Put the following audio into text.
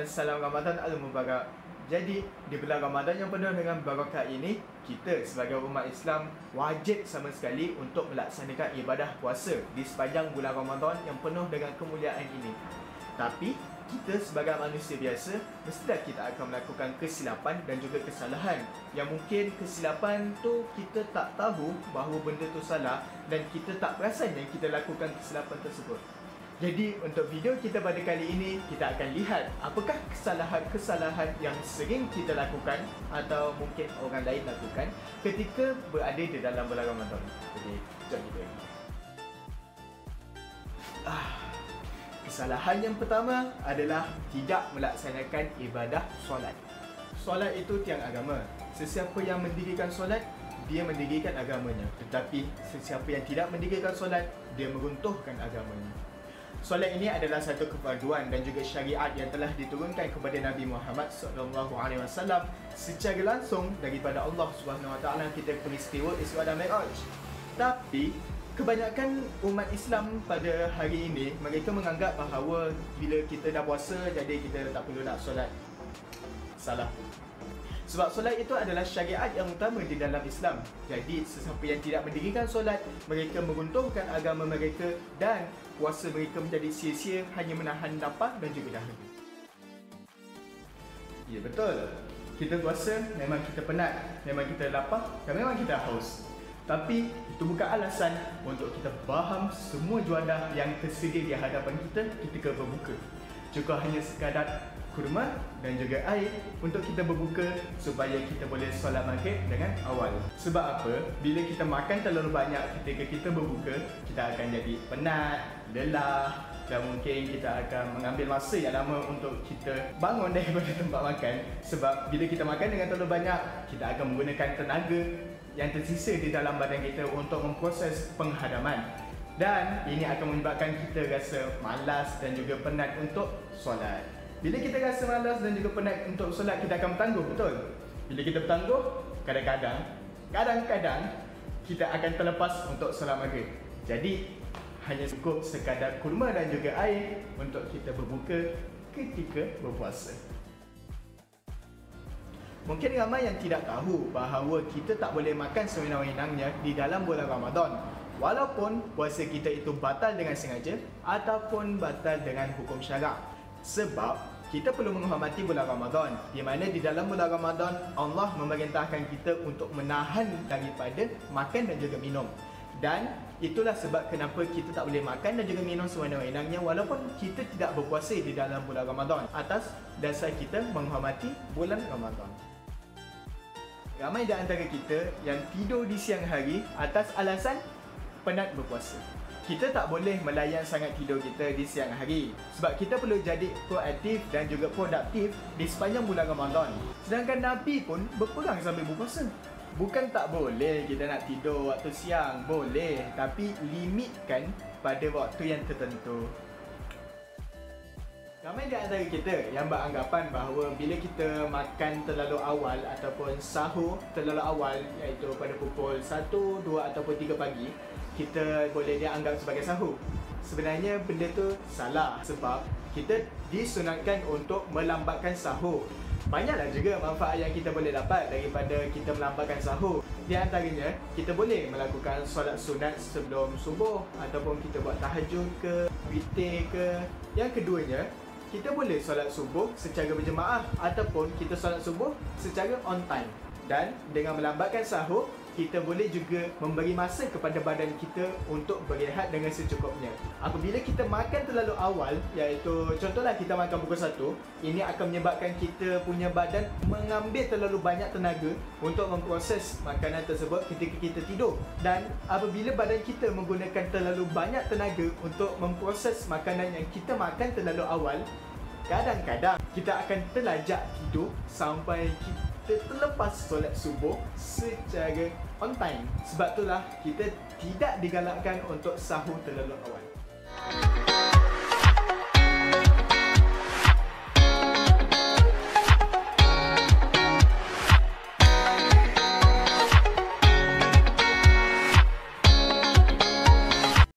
salam Ramadan al-Mubarak. Jadi, di bulan Ramadan yang penuh dengan barakah ini, kita sebagai umat Islam wajib sama sekali untuk melaksanakan ibadah puasa di sepanjang bulan Ramadan yang penuh dengan kemuliaan ini. Tapi, kita sebagai manusia biasa, mestilah kita akan melakukan kesilapan dan juga kesalahan. Yang mungkin kesilapan tu kita tak tahu bahawa benda tu salah dan kita tak perasan yang kita lakukan kesilapan tersebut. Jadi untuk video kita pada kali ini, kita akan lihat apakah kesalahan-kesalahan yang sering kita lakukan atau mungkin orang lain lakukan ketika berada di dalam bulan Ramadan. Jadi, jom kita lihat. Kesalahan yang pertama adalah tidak melaksanakan ibadah solat. Solat itu tiang agama. Sesiapa yang mendirikan solat, dia mendirikan agamanya. Tetapi sesiapa yang tidak mendirikan solat, dia meruntuhkan agamanya. Solat ini adalah satu kefarduan dan juga syariat yang telah diturunkan kepada Nabi Muhammad SAW secara langsung daripada Allah SWT kita peristiwa Isra dan Mi'raj. Tapi kebanyakan umat Islam pada hari ini, mereka menganggap bahawa bila kita dah puasa, jadi kita tak perlu nak solat. Salah. Sebab solat itu adalah syariat yang utama di dalam Islam. Jadi sesiapa yang tidak mendirikan solat, mereka meruntuhkan agama mereka dan puasa mereka menjadi sia-sia, hanya menahan lapar dan juga dahaga. Ya, betul. Kita puasa, memang kita penat, memang kita lapar dan memang kita haus. Tapi itu bukan alasan untuk kita faham semua juadah yang tersedia di hadapan kita ketika berbuka. Cukup hanya sekadar kurma dan juga air untuk kita berbuka supaya kita boleh solat maghrib dengan awal. Sebab apa? Bila kita makan terlalu banyak ketika kita berbuka, kita akan jadi penat, lelah dan mungkin kita akan mengambil masa yang lama untuk kita bangun daripada tempat makan. Sebab bila kita makan dengan terlalu banyak, kita akan menggunakan tenaga yang tersisa di dalam badan kita untuk memproses penghadaman. Dan ini akan menyebabkan kita rasa malas dan juga penat untuk solat. Bila kita rasa malas dan juga penat untuk solat, kita akan bertangguh, betul? Bila kita bertangguh, kadang-kadang kita akan terlepas untuk solat maghrib. Jadi hanya cukup sekadar kurma dan juga air untuk kita berbuka ketika berpuasa. Mungkin ramai yang tidak tahu bahawa kita tak boleh makan sewenang-wenangnya di dalam bulan Ramadan, walaupun puasa kita itu batal dengan sengaja ataupun batal dengan hukum syarak. Sebab kita perlu menghormati bulan Ramadan, di mana di dalam bulan Ramadan Allah memerintahkan kita untuk menahan daripada makan dan juga minum. Dan itulah sebab kenapa kita tak boleh makan dan juga minum sewenang-wenangnya walaupun kita tidak berpuasa di dalam bulan Ramadan, atas dasar kita menghormati bulan Ramadan. Ramai di antara kita yang tidur di siang hari atas alasan penat berpuasa. Kita tak boleh melayan sangat tidur kita di siang hari sebab kita perlu jadi proaktif dan juga produktif di sepanjang bulan Ramadan. Sedangkan Nabi pun berperang sambil berpuasa. Bukan tak boleh kita nak tidur waktu siang, boleh, tapi limitkan pada waktu yang tertentu. Ramai di antara kita yang beranggapan bahawa bila kita makan terlalu awal ataupun sahur terlalu awal, iaitu pada pukul 1, 2 ataupun 3 pagi, kita boleh dianggap sebagai sahur. Sebenarnya benda tu salah sebab kita disunatkan untuk melambatkan sahur. Banyaklah juga manfaat yang kita boleh dapat daripada kita melambatkan sahur. Di antaranya, kita boleh melakukan solat sunat sebelum subuh ataupun kita buat tahajud ke, witir ke. Yang keduanya, kita boleh solat subuh secara berjemaah ataupun kita solat subuh secara on time. Dan dengan melambatkan sahur, kita boleh juga memberi masa kepada badan kita untuk berehat dengan secukupnya. Apabila kita makan terlalu awal, iaitu contohlah kita makan pukul 1, ini akan menyebabkan kita punya badan mengambil terlalu banyak tenaga untuk memproses makanan tersebut ketika kita tidur. Dan apabila badan kita menggunakan terlalu banyak tenaga untuk memproses makanan yang kita makan terlalu awal, kadang-kadang kita akan terlajak tidur sampai kita terlepas solat subuh secara on time. Sebab itulah kita tidak digalakkan untuk sahur terlalu awal.